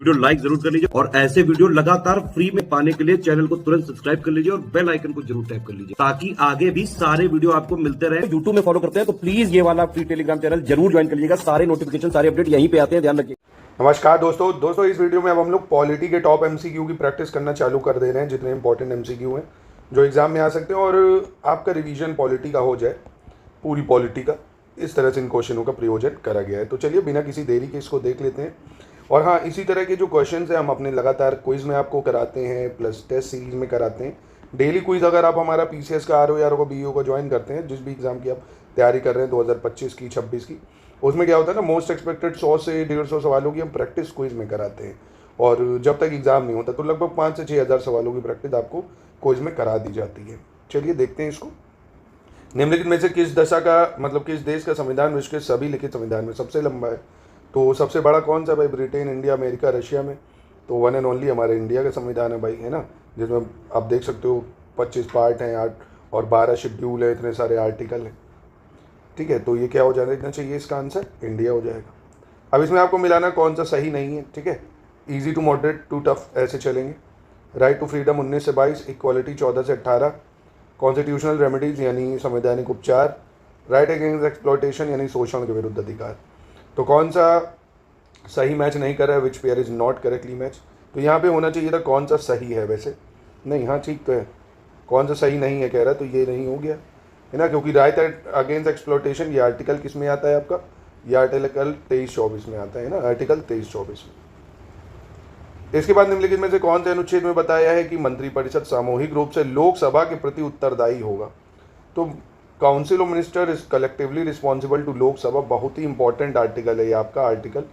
Video like जरूर कर लीजिए और ऐसे वीडियो लगातार फ्री में पाने के लिए चैनल को तुरंत सब्सक्राइब कर लीजिए और बेल आइकन को जरूर टैप कर लीजिए ताकि आगे भी सारे वीडियो आपको मिलते रहे। यूट्यूब में फॉलो करते हैं तो प्लीज ये वाला फ्री टेलीग्राम चैनल जरूर ज्वाइन कर लीजिएगा। सारे नोटिफिकेशन सारे अपडेट यहीं पे आते हैं, ध्यान रखिए। नमस्कार दोस्तों इस वीडियो में अब हम लोग पॉलिटी के टॉप एमसीक्यू की प्रैक्टिस करना चालू कर दे रहे हैं। जितने इंपॉर्टेंट एमसीक्यू हैं जो एग्जाम में आ सकते हैं और आपका रिवीजन पॉलिटी का हो जाए, पूरी पॉलिटी का, इस तरह से इन क्वेश्चनों का प्रयोजन करा गया है। तो चलिए बिना किसी देरी के इसको देख लेते हैं। और हाँ, इसी तरह के जो क्वेश्चंस हैं हम अपने लगातार क्विज़ में आपको कराते हैं, प्लस टेस्ट सीरीज में कराते हैं। डेली क्विज़ अगर आप हमारा पीसीएस का आरओ या बीईओ को ज्वाइन करते हैं, जिस भी एग्ज़ाम की आप तैयारी कर रहे हैं 2025 की 26 की, उसमें क्या होता है ना, मोस्ट एक्सपेक्टेड 100 से 150 सवालों की हम प्रैक्टिस क्विज़ में कराते हैं। और जब तक एग्ज़ाम नहीं होता तो लगभग 5 से 6 हज़ार सवालों की प्रैक्टिस आपको क्विज़ में करा दी जाती है। चलिए देखते हैं इसको। निम्नलिखित में से किस दशा का मतलब किस देश का संविधान विश्व के सभी लिखित संविधान में सबसे लंबा है? तो सबसे बड़ा कौन सा भाई? ब्रिटेन, इंडिया, अमेरिका, रशिया में तो वन एंड ओनली हमारे इंडिया का संविधान है भाई, है ना, जिसमें आप देख सकते हो 25 पार्ट हैं, 8 और 12 शेड्यूल है, इतने सारे आर्टिकल हैं। ठीक है, तो ये क्या हो जाना चाहिए? इसका आंसर इंडिया हो जाएगा। अब इसमें आपको मिलाना कौन सा सही नहीं है। ठीक है, easy to moderate to tough ऐसे चलेंगे। राइट टू फ्रीडम 19 से 22, इक्वालिटी 14 से 18, कॉन्स्टिट्यूशनल रेमेडीज यानी संवैधानिक उपचार, राइट अगेंस्ट एक्सप्लॉयटेशन यानी शोषण के विरुद्ध अधिकार। तो कौन सा सही मैच नहीं कर रहा है? Which pair is not correctly match. तो यहाँ पे होना चाहिए था कौन सा सही है वैसे, नहीं, हाँ ठीक तो है, कौन सा सही नहीं है कह रहा है, तो ये नहीं हो गया है ना, क्योंकि राइट अगेंस्ट एक्सप्लॉयटेशन ये आर्टिकल किस में आता है आपका? ये आर्टिकल 23-24 में आता है ना, आर्टिकल 23-24 में। इसके बाद निम्नलिखित में से कौन से अनुच्छेद में बताया है कि मंत्रिपरिषद सामूहिक रूप से लोकसभा के प्रति उत्तरदायी होगा? तो council of minister is collectively responsible to Lok Sabha, बहुत ही इंपॉर्टेंट आर्टिकल है ये आपका, आर्टिकल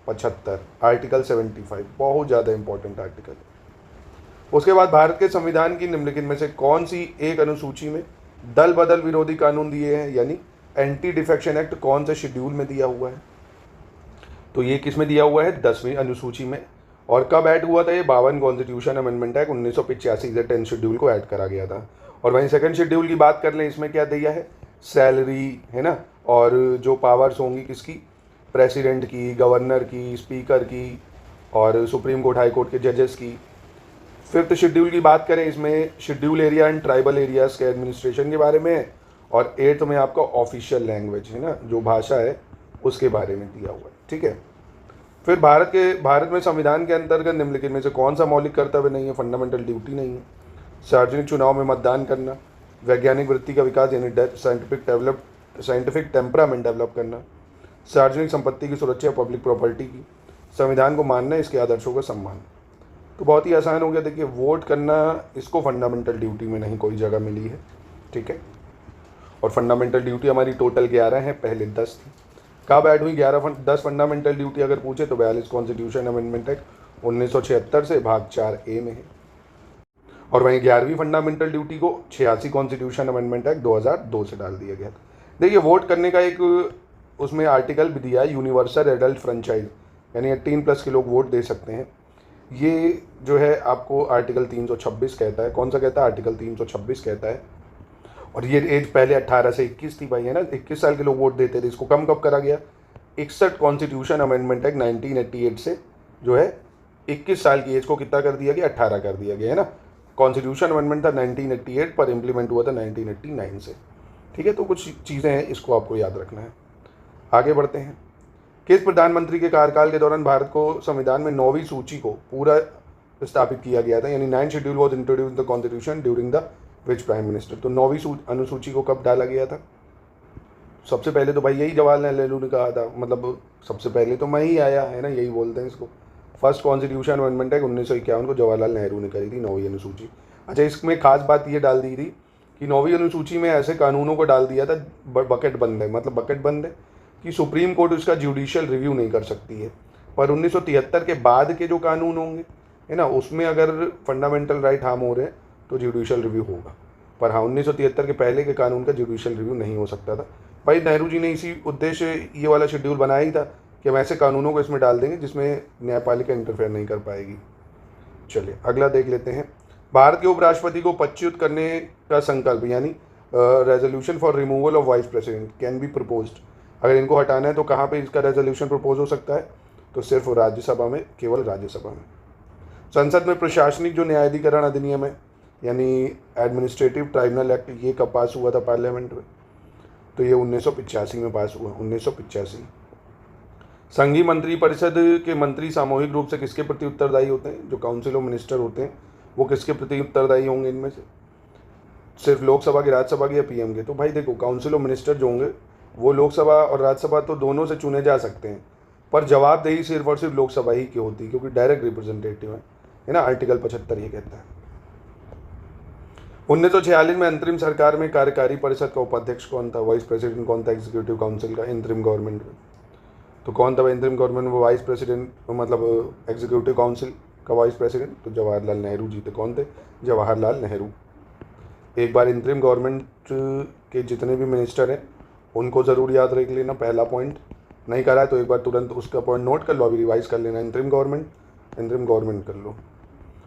75, आर्टिकल 75 बहुत ज़्यादा इंपॉर्टेंट आर्टिकल है। उसके बाद भारत के संविधान की निम्नलिखित में से कौन सी एक अनुसूची में दल बदल विरोधी कानून दिए हैं, यानी एंटी डिफेक्शन एक्ट कौन से शेड्यूल में दिया हुआ है? तो ये किस में दिया हुआ है? 10वीं अनुसूची में। और कब ऐड हुआ था ये? 52 कॉन्स्टिट्यूशन अमेंडमेंट एक्ट 1985 से 10 शेड्यूल को ऐड करा गया था। और वहीं सेकंड शेड्यूल की बात कर लें, इसमें क्या दिया है? सैलरी, है ना, और जो पावर्स होंगी किसकी? प्रेसिडेंट की, गवर्नर की, स्पीकर की और सुप्रीम कोर्ट, हाई कोर्ट के जजेस की। फिफ्थ शेड्यूल की बात करें, इसमें schedule area and tribal areas के एडमिनिस्ट्रेशन के बारे में। और 8th में आपका ऑफिशियल लैंग्वेज, है ना, जो भाषा है उसके बारे में दिया हुआ है। ठीक है, फिर भारत में संविधान के अंतर्गत निम्नलिखित में से कौन सा मौलिक कर्तव्य नहीं है, फंडामेंटल ड्यूटी नहीं है? सार्वजनिक चुनाव में मतदान करना, वैज्ञानिक वृत्ति का विकास यानी साइंटिफिक टेम्परामेंट डेवलप करना, सार्वजनिक संपत्ति की सुरक्षा, पब्लिक प्रॉपर्टी की, संविधान को मानना, इसके आदर्शों का सम्मान। तो बहुत ही आसान हो गया। देखिए, वोट करना, इसको फंडामेंटल ड्यूटी में नहीं कोई जगह मिली है। ठीक है, और फंडामेंटल ड्यूटी हमारी टोटल 11 है, पहले 10 थी। कब ऐड हुई 10 फंडामेंटल ड्यूटी अगर पूछे तो 42 कॉन्स्टिट्यूशन अमेंडमेंट एक्ट 1976 से भाग 4A में है। और वहीं 11वीं फंडामेंटल ड्यूटी को 86 कॉन्स्टिट्यूशन अमेंडमेंट एक्ट 2002 से डाल दिया गया था। देखिए, वोट करने का एक उसमें आर्टिकल भी दिया है, यूनिवर्सल एडल्ट फ्रेंचाइज, यानी 18+ के लोग वोट दे सकते हैं। ये जो है आपको आर्टिकल 326 कहता है। कौन सा कहता है? आर्टिकल 326 कहता है। और ये एज पहले 18 से 21 थी भाई, है ना, 21 साल के लोग वोट देते थे। इसको कम कब करा गया? 61 कॉन्स्टिट्यूशन अमेंडमेंट एक्ट 1988 से जो है 21 साल की एज को कितना कर दिया गया? 18 कर दिया गया, है ना। कॉन्स्टिट्यूशन अमेंडमेंट था 1988 पर इम्प्लीमेंट हुआ था 1989 से। ठीक है, तो कुछ चीज़ें हैं, इसको आपको याद रखना है। आगे बढ़ते हैं। किस प्रधानमंत्री के कार्यकाल के दौरान भारत को संविधान में 9वीं सूची को पूरा स्थापित किया गया था, यानी 9th schedule was introduce the constitution during the which prime minister? तो 9वीं अनुसूची को कब डाला गया था? सबसे पहले तो भाई यही जवाहरलाल नेहरू ने कहा था, मतलब सबसे पहले तो मैं ही आया, है ना, यही बोलते हैं इसको। फर्स्ट कॉन्स्टिट्यूशन अमेंडमेंट एक्ट 1951 को जवाहरलाल नेहरू ने करी थी, 9वीं अनुसूची। अच्छा, इसमें खास बात ये डाल दी थी कि 9वीं अनुसूची में ऐसे कानूनों को डाल दिया था, बकेट बंद है, मतलब बकेट बंद है कि सुप्रीम कोर्ट उसका जुडिशियल रिव्यू नहीं कर सकती है। पर 1973 के बाद के जो कानून होंगे, है ना, उसमें अगर फंडामेंटल राइट हार्म हो रहे हैं तो जुडिशियल रिव्यू होगा। पर हाँ, 1973 के पहले के कानून का जुडिशियल रिव्यू नहीं हो सकता था। भाई नेहरू जी ने इसी उद्देश्य ये वाला शेड्यूल बनाया ही था कि हम ऐसे कानूनों को इसमें डाल देंगे जिसमें न्यायपालिका इंटरफेयर नहीं कर पाएगी। चलिए अगला देख लेते हैं। भारत के उपराष्ट्रपति को पदच्युत करने का संकल्प यानी resolution for removal of vice president can be proposed. अगर इनको हटाना है तो कहाँ पे इसका रेजोल्यूशन प्रपोज हो सकता है? तो सिर्फ राज्यसभा में, केवल राज्यसभा में। संसद में प्रशासनिक जो न्यायाधिकरण अधिनियम है यानी एडमिनिस्ट्रेटिव ट्राइब्यूनल एक्ट, ये कब पास हुआ था पार्लियामेंट में? तो ये 1985 में पास हुआ, 1985। संघीय मंत्री परिषद के मंत्री सामूहिक रूप से किसके प्रति उत्तरदायी होते हैं? जो काउंसिल ऑफ मिनिस्टर होते हैं वो किसके प्रति उत्तरदायी होंगे इनमें से? सिर्फ लोकसभा के, राज्यसभा के या पीएम के? तो भाई देखो, काउंसिल ऑफ मिनिस्टर जो होंगे वो लोकसभा और राज्यसभा तो दोनों से चुने जा सकते हैं, पर जवाबदेही सिर्फ और सिर्फ लोकसभा ही की होती है, क्योंकि डायरेक्ट रिप्रेजेंटेटिव है ना, आर्टिकल 75 ये कहता है। 1946 में अंतरिम सरकार में कार्यकारी परिषद का उपाध्यक्ष कौन था? वाइस प्रेसिडेंट कौन था एग्जीक्यूटिव काउंसिल का इंतरिम गवर्नमेंट में? तो कौन था इंतरिम गवर्नमेंट में वाइस प्रेसिडेंट, मतलब एग्जीक्यूटिव काउंसिल का वाइस प्रेसिडेंट? तो जवाहरलाल नेहरू जी थे। कौन थे? जवाहरलाल नेहरू। एक बार इंतरिम गवर्नमेंट के जितने भी मिनिस्टर हैं उनको ज़रूर याद रख लेना, पहला पॉइंट। नहीं करा है तो एक बार तुरंत उसका पॉइंट नोट कर लो, अभी रिवाइज कर लेना। इंतरिम गवर्नमेंट कर लो।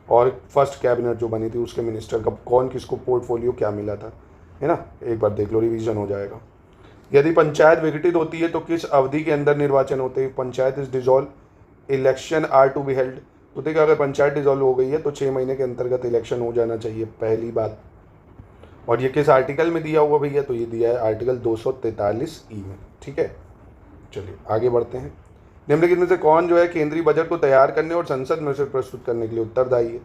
और फर्स्ट कैबिनेट जो बनी थी उसके मिनिस्टर का कौन, किसको पोर्टफोलियो क्या मिला था, है ना, एक बार देख लो, रिवीजन हो जाएगा। यदि पंचायत विघटित होती है तो किस अवधि के अंदर निर्वाचन होते हैं? Panchayat is dissolve, election are to be held. तो देखा, अगर पंचायत डिसॉल्व हो गई है तो 6 महीने के अंतर्गत इलेक्शन हो जाना चाहिए, पहली बात। और ये किस आर्टिकल में दिया हुआ भैया? तो ये दिया है आर्टिकल 243E में। ठीक है, चलिए आगे बढ़ते हैं। निम्नलिखित में से कौन जो है केंद्रीय बजट को तैयार करने और संसद में उसे प्रस्तुत करने के लिए उत्तरदायी है?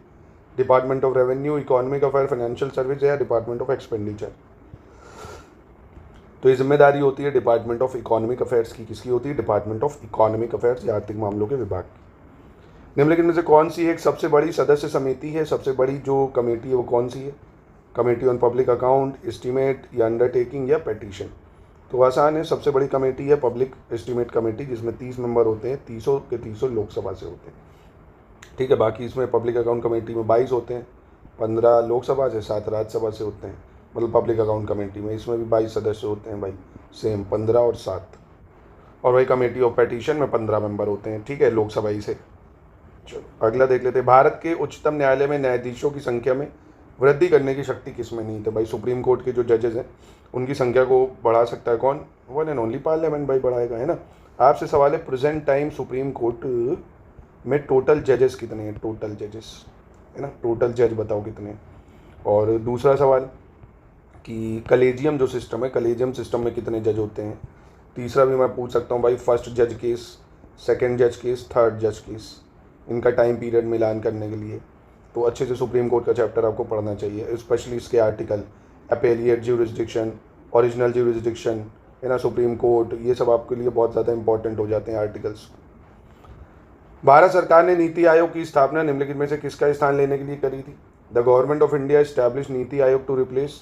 Department of revenue, economic affair, financial service या डिपार्टमेंट ऑफ एक्सपेंडिचर? तो ये जिम्मेदारी होती है डिपार्टमेंट ऑफ इकोनॉमिक अफेयर्स की। किसकी होती है? डिपार्टमेंट ऑफ इकोनॉमिक अफेयर्स या आर्थिक मामलों के विभाग की। निम्नलिखित में से कौन सी एक सबसे बड़ी सदस्य समिति है? सबसे बड़ी जो कमेटी है वो कौन सी है? Committee on public account, estimate या अंडरटेकिंग या पेटिशन? तो आसान है, सबसे बड़ी कमेटी है पब्लिक एस्टीमेट कमेटी, जिसमें 30 मेंबर होते हैं, 30 के 30 लोकसभा से होते हैं। ठीक है, बाकी इसमें पब्लिक अकाउंट कमेटी में 22 होते हैं, 15 लोकसभा से, 7 राज्यसभा से होते हैं। मतलब पब्लिक अकाउंट कमेटी में इसमें भी 22 सदस्य होते हैं भाई, सेम 15 और 7। और वही कमेटी ऑफ पेटिशन में 15 मेंबर होते हैं। ठीक है, लोकसभा ही से। चलो अगला देख लेते हैं। भारत के उच्चतम न्यायालय में न्यायाधीशों की संख्या में वृद्धि करने की शक्ति किसमें नहीं? तो भाई सुप्रीम कोर्ट के जो जजेस हैं उनकी संख्या को बढ़ा सकता है कौन? वन एंड ओनली पार्लियामेंट भाई बढ़ाएगा, है ना। आपसे सवाल है, प्रेजेंट टाइम सुप्रीम कोर्ट में टोटल जजेस कितने हैं? टोटल जजेस, है ना, टोटल जज बताओ कितने हैं। और दूसरा सवाल कि कलेजियम जो सिस्टम है, कलेजियम सिस्टम में कितने जज होते हैं? तीसरा भी मैं पूछ सकता हूँ भाई, फर्स्ट जज केस, सेकेंड जज केस, थर्ड जज केस, इनका टाइम पीरियड मिलान करने के लिए। तो अच्छे से सुप्रीम कोर्ट का चैप्टर आपको पढ़ना चाहिए, स्पेशली इसके आर्टिकल, अपेलिएट ज्यूरिसडिक्शन, ओरिजिनल ज्यूरिसडिक्शन, है ना, सुप्रीम कोर्ट, ये सब आपके लिए बहुत ज़्यादा इंपॉर्टेंट हो जाते हैं आर्टिकल्स। भारत सरकार ने नीति आयोग की स्थापना निम्नलिखित में से किसका स्थान लेने के लिए करी थी? The government of India establish NITI Aayog to replace.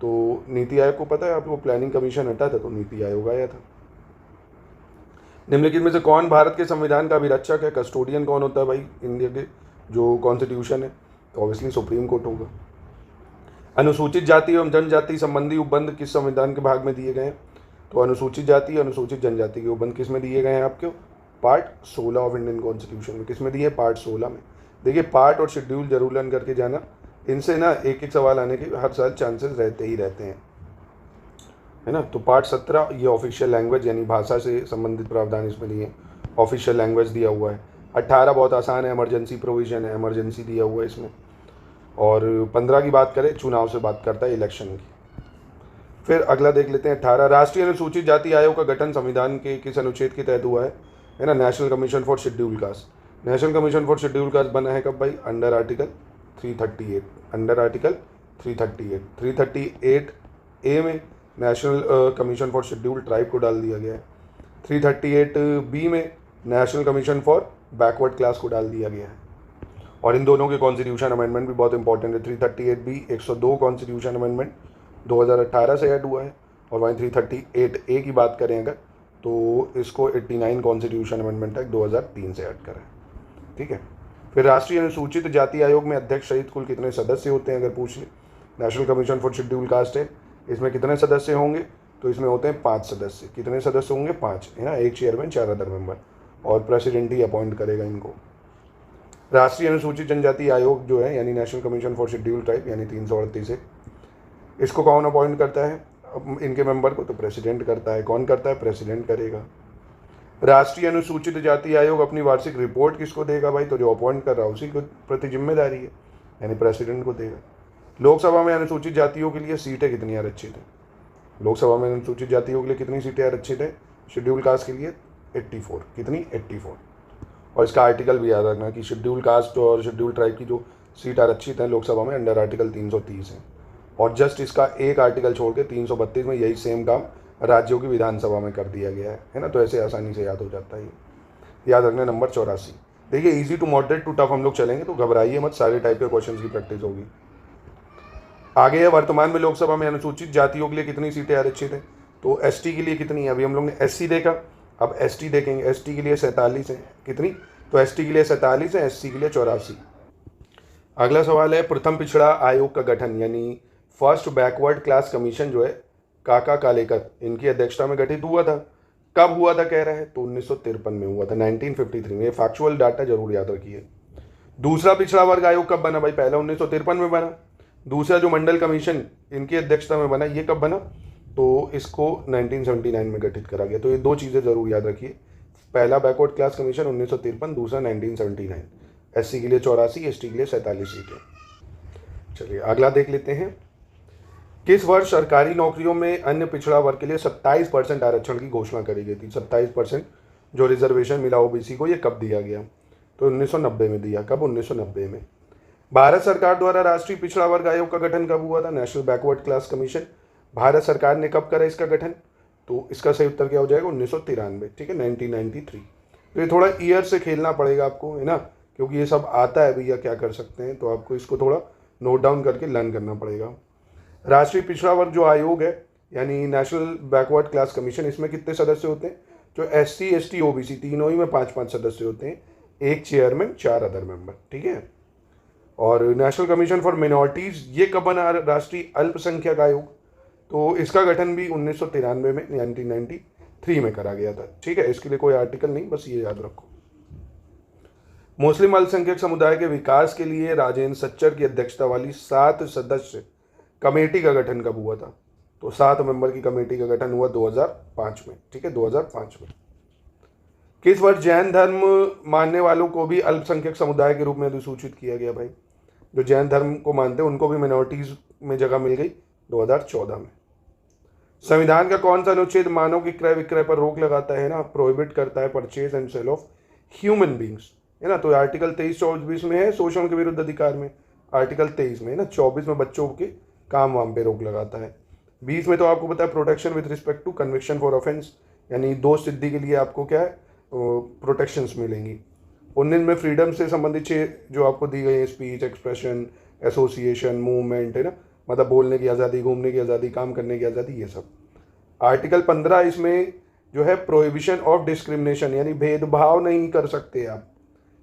तो नीति आयोग को पता है आपको, प्लानिंग कमीशन हटा था तो नीति आयोग आया था। निम्नलिखित में से कौन भारत के संविधान का अभिरक्षक है? कस्टोडियन कौन होता है भाई इंडिया के जो कॉन्स्टिट्यूशन है? तो ऑब्वियसली सुप्रीम कोर्ट होगा। अनुसूचित जाति एवं जनजाति संबंधी उपबंध किस संविधान के भाग में दिए गए हैं? तो अनुसूचित जाति, अनुसूचित जनजाति के उपबंध किस में दिए गए हैं आपके? पार्ट 16 ऑफ इंडियन कॉन्स्टिट्यूशन में। किस में दिए? पार्ट 16 में। देखिए, पार्ट और शेड्यूल जरूर लर्न करके जाना, इनसे ना एक एक सवाल आने के हर साल चांसेस रहते ही रहते हैं, है ना। तो पार्ट 17 ये ऑफिशियल लैंग्वेज यानी भाषा से संबंधित प्रावधान इसमें दिए, ऑफिशियल लैंग्वेज दिया हुआ है। 18 बहुत आसान है, इमरजेंसी प्रोविजन है, इमरजेंसी दिया हुआ है इसमें। और 15 की बात करें, चुनाव से बात करता है, इलेक्शन की। फिर अगला देख लेते हैं 18, राष्ट्रीय अनुसूचित जाति आयोग का गठन संविधान के किस अनुच्छेद के तहत हुआ है ना, national commission for schedule caste. National commission for schedule caste बना है कब भाई? Under article 338, under article 338। 338A में national commission for schedule tribe को डाल दिया गया है। 338B में national commission for backward class को डाल दिया गया है। और इन दोनों के कॉन्स्टिट्यूशन अमेंडमेंट भी बहुत इंपॉर्टेंट है। 338B 102 कॉन्स्टिट्यूशन अमेंडमेंट 2018 से ऐड हुआ है, और वहीं 338A की बात करें अगर तो इसको 89 कॉन्स्टिट्यूशन अमेंडमेंट एक्ट 2003 से ऐड करा है। ठीक है। फिर राष्ट्रीय अनुसूचित जाति आयोग में अध्यक्ष सहित कुल कितने सदस्य होते हैं अगर पूछ ले? National commission for schedule caste है, इसमें कितने सदस्य होंगे? तो इसमें होते हैं 5 सदस्य। कितने सदस्य होंगे? 5, है ना, 1 चेयरमैन, 4 अदर मेंबर, और प्रेसिडेंट ही अपॉइंट करेगा इनको। राष्ट्रीय अनुसूचित जनजाति आयोग जो है यानी national commission for schedule tribe यानी 338 है, इसको कौन अपॉइंट करता है इनके मेंबर को? तो प्रेसिडेंट करता है। कौन करता है? प्रेसिडेंट करेगा। राष्ट्रीय अनुसूचित जाति आयोग अपनी वार्षिक रिपोर्ट किसको देगा भाई? तो जो अपॉइंट कर रहा है उसी को प्रति जिम्मेदारी है, यानी प्रेसिडेंट को देगा। लोकसभा में अनुसूचित जातियों के लिए सीटें कितनी आरक्षित हैं? लोकसभा में अनुसूचित जातियों के लिए कितनी सीटें आरक्षित है? शेड्यूल कास्ट के लिए 84। कितनी? 84। और इसका आर्टिकल भी याद रखना कि शेड्यूल कास्ट और शेड्यूल ट्राइब की जो सीट आरक्षित है लोकसभा में अंडर आर्टिकल 330 है। और जस्ट इसका एक आर्टिकल छोड़ के 332 में यही सेम काम राज्यों की विधानसभा में कर दिया गया है ना। तो ऐसे आसानी से याद हो जाता है ये। याद रखना नंबर 84। देखिए easy to moderate to tough हम लोग चलेंगे, तो घबराइए मत, सारे टाइप के क्वेश्चंस की प्रैक्टिस होगी। आगे है, वर्तमान में लोकसभा में अनुसूचित जातियों के लिए कितनी सीटें आरक्षित है? तो एसटी के लिए कितनी है? अभी हम लोग ने एससी देखा, अब एसटी देखेंगे। एसटी के लिए 47 है। कितनी? तो एसटी के लिए 47 है, एससी के लिए 84। अगला सवाल है, प्रथम पिछड़ा आयोग का गठन यानी फर्स्ट बैकवर्ड क्लास कमीशन जो है काका कालेकर इनकी अध्यक्षता में गठित हुआ था। कब हुआ था कह रहा है? तो 1953 में हुआ था, 1953 में। फैक्चुअल डाटा जरूर याद रखिए। दूसरा पिछड़ा वर्ग आयोग कब बना भाई? पहला 1953 में बना। दूसरा जो मंडल कमीशन इनकी अध्यक्षता में बना, ये कब बना? तो इसको 1979 में गठित करा गया। तो ये दो चीज़ें जरूर याद रखिए, पहला बैकवर्ड क्लास कमीशन 1953, दूसरा 1979। एससी के लिए 84, एसटी के लिए 47 सीटें। चलिए अगला देख लेते हैं। किस वर्ष सरकारी नौकरियों में अन्य पिछड़ा वर्ग के लिए 27% आरक्षण की घोषणा करी गई थी? 27% जो रिजर्वेशन मिला ओबीसी को, ये कब दिया गया? तो 1990 में दिया। कब? 1990 में। भारत सरकार द्वारा राष्ट्रीय पिछड़ा वर्ग आयोग का गठन कब हुआ था? National backward class commission Bharat सरकार ने कब करा इसका गठन? तो इसका सही उत्तर क्या हो जाएगा? 1993। ठीक है, 1993। तो ये थोड़ा ईयर से खेलना पड़ेगा आपको, है ना, क्योंकि ये सब आता है भैया, क्या कर सकते हैं। तो आपको इसको थोड़ा नोट डाउन करके लर्न करना पड़ेगा। राष्ट्रीय पिछड़ा वर्ग जो आयोग है यानी नेशनल बैकवर्ड क्लास कमीशन, इसमें कितने सदस्य होते हैं? जो एससी, एसटी, ओबीसी तीनों ही में 5-5 सदस्य होते हैं, एक चेयरमैन, 4 अदर मेंबर। ठीक है। और नेशनल कमीशन फॉर मिनॉरिटीज ये कब बना? राष्ट्रीय अल्पसंख्यक आयोग, तो इसका गठन भी 1993 में 1993 में करा गया था। ठीक है, इसके लिए कोई आर्टिकल नहीं, बस ये याद रखो। मुस्लिम अल्पसंख्यक समुदाय के विकास के लिए राजेंद्र सच्चर की अध्यक्षता वाली 7 सदस्य कमेटी का गठन कब हुआ था? तो 7 मेंबर की कमेटी का गठन हुआ 2005 में। ठीक है, 2005 में। किस वर्ष जैन धर्म मानने वालों को भी अल्पसंख्यक समुदाय के रूप में अधिसूचित किया गया भाई? जो जैन धर्म को मानते हैं उनको भी मिनॉरिटीज में जगह मिल गई 2014 में। संविधान का कौन सा अनुच्छेद मानव के क्रय विक्रय पर रोक लगाता है ना, प्रोहिबिट करता है purchase and sale of human beings, है ना? तो आर्टिकल 23-24 में है शोषण के विरुद्ध अधिकार में, आर्टिकल 23 में है ना। 24 में बच्चों के काम वाम पे रोक लगाता है। 20 में तो आपको पता है protection with respect to conviction for offence, यानी दोष सिद्धि के लिए आपको क्या है प्रोटेक्शंस मिलेंगी। 19 में फ्रीडम से संबंधित जो आपको दी गई है, स्पीच, एक्सप्रेशन, एसोसिएशन, मूवमेंट, है ना, मतलब बोलने की आज़ादी, घूमने की आज़ादी, काम करने की आज़ादी, ये सब। आर्टिकल 15 इसमें जो है प्रोहिबिशन ऑफ डिस्क्रिमिनेशन, यानी भेदभाव नहीं कर सकते आप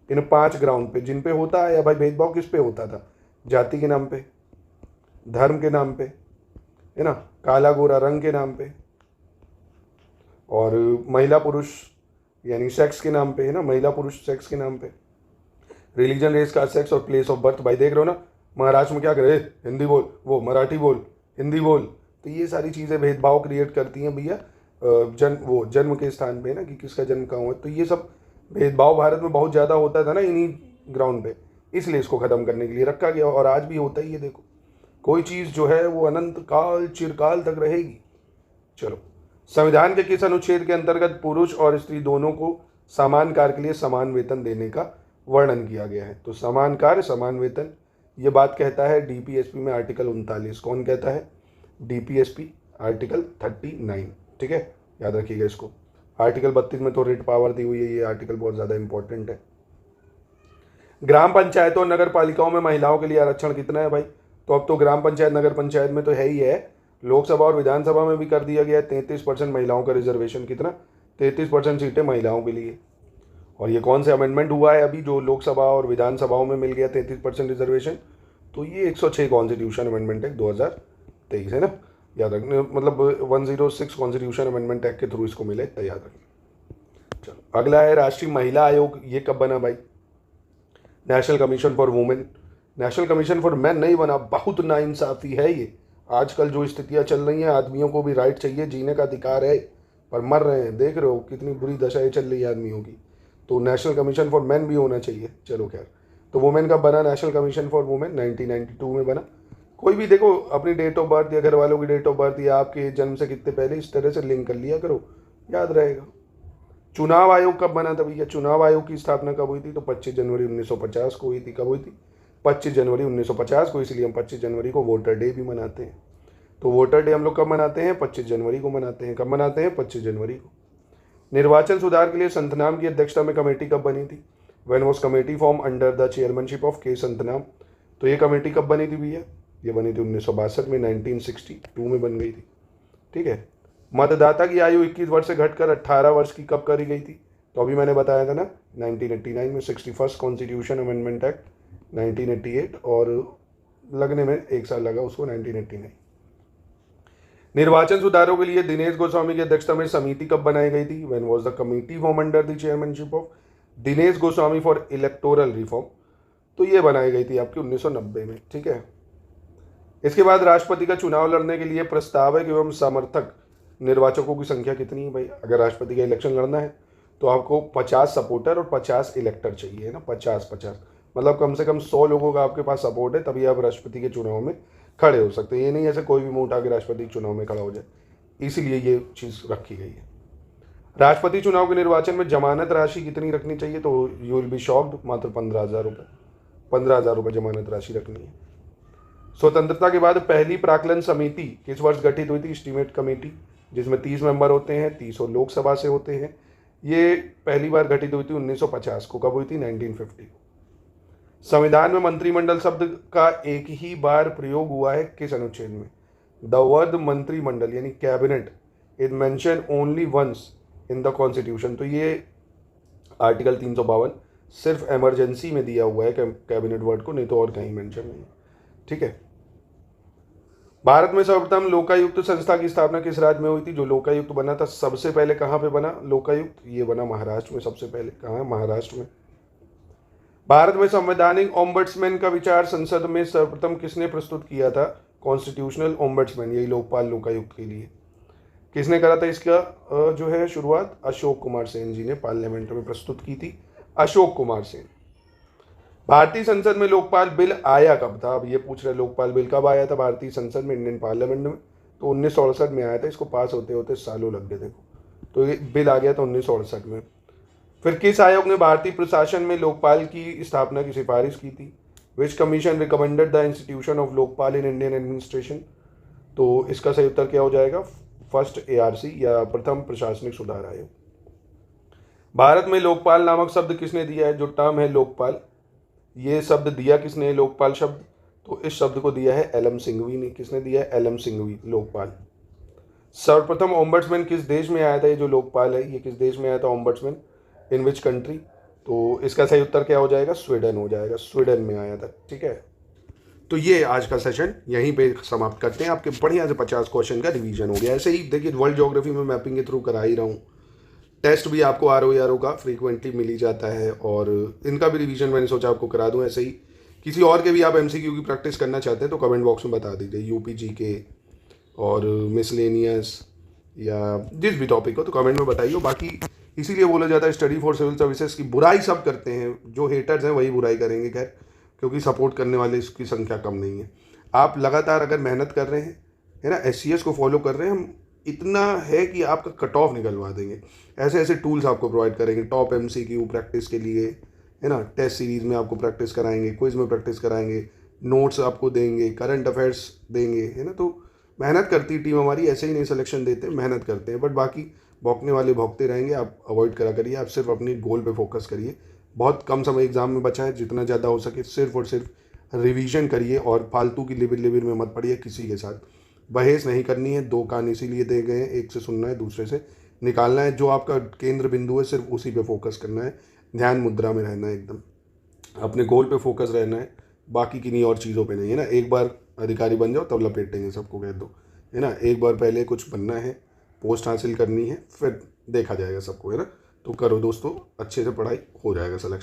इन 5 ग्राउंड पे जिन पे होता है। या भाई भेदभाव किस पे होता था? जाति के नाम पे, धर्म के नाम पे, है ना, काला गोरा रंग के नाम पे, और महिला पुरुष यानी सेक्स के नाम पे, है ना, महिला पुरुष सेक्स के नाम पे, रिलीजन, रेस, कास्ट, सेक्स और प्लेस ऑफ बर्थ। भाई देख रहे हो ना महाराष्ट्र में क्या करे, हिंदी बोल, वो मराठी बोल, हिंदी बोल। तो ये सारी चीज़ें भेदभाव क्रिएट करती हैं भैया जन्म के स्थान पे ना, कि किसका जन्म कहाँ हुआ। तो ये सब भेदभाव भारत में बहुत ज़्यादा होता था ना इन्हीं ग्राउंड पे, इसलिए इसको ख़त्म करने के लिए रखा गया। और आज भी होता ही है। देखो कोई चीज़ जो है वो अनंत काल चिरकाल तक रहेगी। चलो, संविधान के किस अनुच्छेद के अंतर्गत पुरुष और स्त्री दोनों को समान कार्य के लिए समान वेतन देने का वर्णन किया गया है? तो समान कार्य समान वेतन, ये बात कहता है डीपीएसपी में आर्टिकल 39। कौन कहता है? DPSP article 39। ठीक है, याद रखिएगा इसको। आर्टिकल 32 में तो रिट पावर दी हुई है, ये आर्टिकल बहुत ज़्यादा इंपॉर्टेंट है। ग्राम पंचायतों और नगर पालिकाओं में महिलाओं के लिए आरक्षण कितना है भाई? तो अब तो ग्राम पंचायत नगर पंचायत में तो है ही है, लोकसभा और विधानसभा में भी कर दिया गया है 33% महिलाओं का रिजर्वेशन। कितना? 33% सीटें महिलाओं के लिए। और ये कौन से अमेंडमेंट हुआ है अभी जो लोकसभा और विधानसभाओं में मिल गया 33% रिजर्वेशन? तो ये 106 कॉन्स्टिट्यूशन अमेंडमेंट एक्ट 2023 है ना, याद रखने, मतलब 106 कॉन्स्टिट्यूशन अमेंडमेंट एक्ट के थ्रू इसको मिले, तो याद रखिए। चलो अगला है राष्ट्रीय महिला आयोग, ये कब बना भाई? National commission for women. National commission for man नहीं बना, बहुत नाइंसाफ़ी है ये। आजकल जो स्थितियाँ चल रही हैं, आदमियों को भी राइट चाहिए, जीने का अधिकार है, पर मर रहे हैं, देख रहे हो कितनी बुरी दशाएं चल रही है आदमियों की। तो नेशनल कमीशन फॉर मैन भी होना चाहिए। चलो खैर, तो वुमेन कब बना नेशनल कमीशन फॉर वुमेन? 1992 में बना। कोई भी देखो अपनी डेट ऑफ बर्थ या घर वालों की डेट ऑफ बर्थ या आपके जन्म से कितने पहले इस तरह से लिंक कर लिया करो, याद रहेगा। चुनाव आयोग कब बना था भैया? चुनाव आयोग की स्थापना कब हुई थी? तो 25 जनवरी 1950 को हुई थी। कब हुई थी? 25 जनवरी 1950 को। इसलिए हम 25 जनवरी को वोटर डे भी मनाते हैं। तो वोटर डे हम लोग कब मनाते हैं? 25 जनवरी को मनाते हैं। कब मनाते हैं? 25 जनवरी को। निर्वाचन सुधार के लिए संतनाम की अध्यक्षता में कमेटी कब बनी थी? When was committee form under the chairmanship of के संतनाम? तो ये कमेटी कब बनी थी भैया? ये बनी थी 1962 में, 1962 में बन गई थी। ठीक है। मतदाता की आयु 21 वर्ष से घटकर 18 वर्ष की कब करी गई थी? तो अभी मैंने बताया था ना, 1989 में 61st कॉन्स्टिट्यूशन अमेंडमेंट एक्ट 1988, और लगने में एक साल लगा उसको, 1989। निर्वाचन सुधारों के लिए दिनेश गोस्वामी की अध्यक्षता में समिति कब बनाई गई थी? When was the committee form under the chairmanship of Dinesh Goswami for electoral reform? तो ये बनाई गई थी आपकी 1990 में। ठीक है। इसके बाद राष्ट्रपति का चुनाव लड़ने के लिए प्रस्तावक एवं समर्थक निर्वाचकों की संख्या कितनी है भाई? अगर राष्ट्रपति का इलेक्शन लड़ना है तो आपको 50 सपोर्टर और 50 इलेक्टर चाहिए, है ना। 50-50 मतलब कम से कम 100 लोगों का आपके पास सपोर्ट है, तभी आप राष्ट्रपति के चुनाव में खड़े हो सकते हैं। ये नहीं ऐसे कोई भी मुंह उठा के राष्ट्रपति के चुनाव में खड़ा हो जाए, इसीलिए ये चीज़ रखी गई है। राष्ट्रपति चुनाव के निर्वाचन में जमानत राशि कितनी रखनी चाहिए? तो यू विल बी शॉक्ड, मात्र 15,000 रुपये। 15,000 रुपये जमानत राशि रखनी है। स्वतंत्रता के बाद पहली प्राक्कलन समिति किस वर्ष गठित हुई थी? एस्टीमेट कमेटी, जिसमें 30 मेंबर होते हैं, 30 लोकसभा से होते हैं। ये पहली बार गठित हुई थी 1950 को। कब हुई थी? 1950। संविधान में मंत्रिमंडल शब्द का एक ही बार प्रयोग हुआ है किस अनुच्छेद में? द वर्ड मंत्रिमंडल यानी cabinet is mention only once in the constitution. तो ये आर्टिकल 352 सिर्फ इमरजेंसी में दिया हुआ है कैबिनेट वर्ड को, नहीं तो और कहीं मेंशन नहीं। ठीक है। भारत में सर्वप्रथम लोकायुक्त संस्था की स्थापना किस राज्य में हुई थी? जो लोकायुक्त बना था सबसे पहले कहाँ पे बना लोकायुक्त? ये बना महाराष्ट्र में सबसे पहले। कहाँ है? महाराष्ट्र में। भारत में संवैधानिक ओम्बड्समैन का विचार संसद में सर्वप्रथम किसने प्रस्तुत किया था? कॉन्स्टिट्यूशनल ओम्बड्समैन, यही लोकपाल लोकायुक्त के लिए किसने करा था? इसका जो है शुरुआत अशोक कुमार सेन जी ने पार्लियामेंट में प्रस्तुत की थी। अशोक कुमार सेन। भारतीय संसद में लोकपाल बिल आया कब था? अब ये पूछ रहे लोकपाल बिल कब आया था भारतीय संसद में, इंडियन पार्लियामेंट में? तो 1968 में आया था। इसको पास होते होते सालों लग गए। देखो, तो ये बिल आ गया था 1968 में। फिर किस आयोग ने भारतीय प्रशासन में लोकपाल की स्थापना की सिफारिश की थी? Which commission recommended the institution of Lokpal in Indian administration? तो इसका सही उत्तर क्या हो जाएगा? फर्स्ट ARC या प्रथम प्रशासनिक सुधार आयोग। भारत में लोकपाल नामक शब्द किसने दिया है? जो टर्म है लोकपाल, ये शब्द दिया किसने है? लोकपाल शब्द, तो इस शब्द को दिया है LM सिंघवी ने। किसने दिया है? LM सिंघवी। लोकपाल। सर्वप्रथम ओम्बड्समैन किस देश में आया था? ये जो लोकपाल है ये किस देश में आया था ओम्बड्समैन? In which country? तो इसका सही उत्तर क्या हो जाएगा? स्वीडन हो जाएगा। स्वीडन में आया था। ठीक है। तो ये आज का सेशन यहीं पे समाप्त करते हैं। आपके बढ़िया से 50 क्वेश्चन का रिवीजन हो गया। ऐसे ही देखिए वर्ल्ड ज्योग्राफी में मैपिंग के थ्रू करा ही रहा हूँ। टेस्ट भी आपको RO का फ्रीक्वेंटली मिल ही जाता है, और इनका भी रिवीजन मैंने सोचा आपको करा दूं। ऐसे ही किसी और के भी आप MCQ की प्रैक्टिस करना चाहते हैं तो कमेंट बॉक्स में बता दीजिए। UP GK और मिसलेनियस या जिस भी टॉपिक हो तो कमेंट में बताइए। बाकी इसीलिए बोला जाता है स्टडी फॉर सिविल सर्विसेज की बुराई सब करते हैं, जो हेटर्स हैं वही बुराई करेंगे खैर, क्योंकि सपोर्ट करने वाले इसकी संख्या कम नहीं है। आप लगातार अगर मेहनत कर रहे हैं, है ना, SCS को फॉलो कर रहे हैं, हम इतना है कि आपका कट ऑफ निकलवा देंगे। ऐसे ऐसे टूल्स आपको प्रोवाइड करेंगे टॉप MCQ प्रैक्टिस के लिए, है ना। टेस्ट सीरीज में आपको प्रैक्टिस कराएंगे, क्विज में प्रैक्टिस कराएंगे, नोट्स आपको देंगे, करंट अफेयर्स देंगे, है ना। तो मेहनत करती टीम हमारी, ऐसे ही नहीं सिलेक्शन देते, मेहनत करते हैं। बट बाकी भौंकने वाले भौंकते रहेंगे, आप अवॉइड करा करिए। आप सिर्फ अपनी गोल पे फोकस करिए। बहुत कम समय एग्जाम में बचा है, जितना ज़्यादा हो सके सिर्फ और सिर्फ रिवीजन करिए, और फालतू की लिबिर लिबिर में मत पड़िए किसी के साथ। बहस नहीं करनी है। 2 कान इसीलिए दे गए हैं, एक से सुनना है, दूसरे से निकालना है। जो आपका केंद्र बिंदु है सिर्फ उसी पे फोकस करना है। ध्यान मुद्रा में रहना है, एकदम अपने गोल पे फोकस रहना है, बाकी किन्हीं और चीज़ों पे नहीं, है ना। एक बार अधिकारी बन जाओ तब लपेटेंगे सबको, कह दो, है ना। एक बार पहले कुछ बनना है, पोस्ट हासिल करनी है, फिर देखा जाएगा सबको, है ना। तो करो दोस्तों, अच्छे से पढ़ाई, हो जाएगा सिलेक्शन।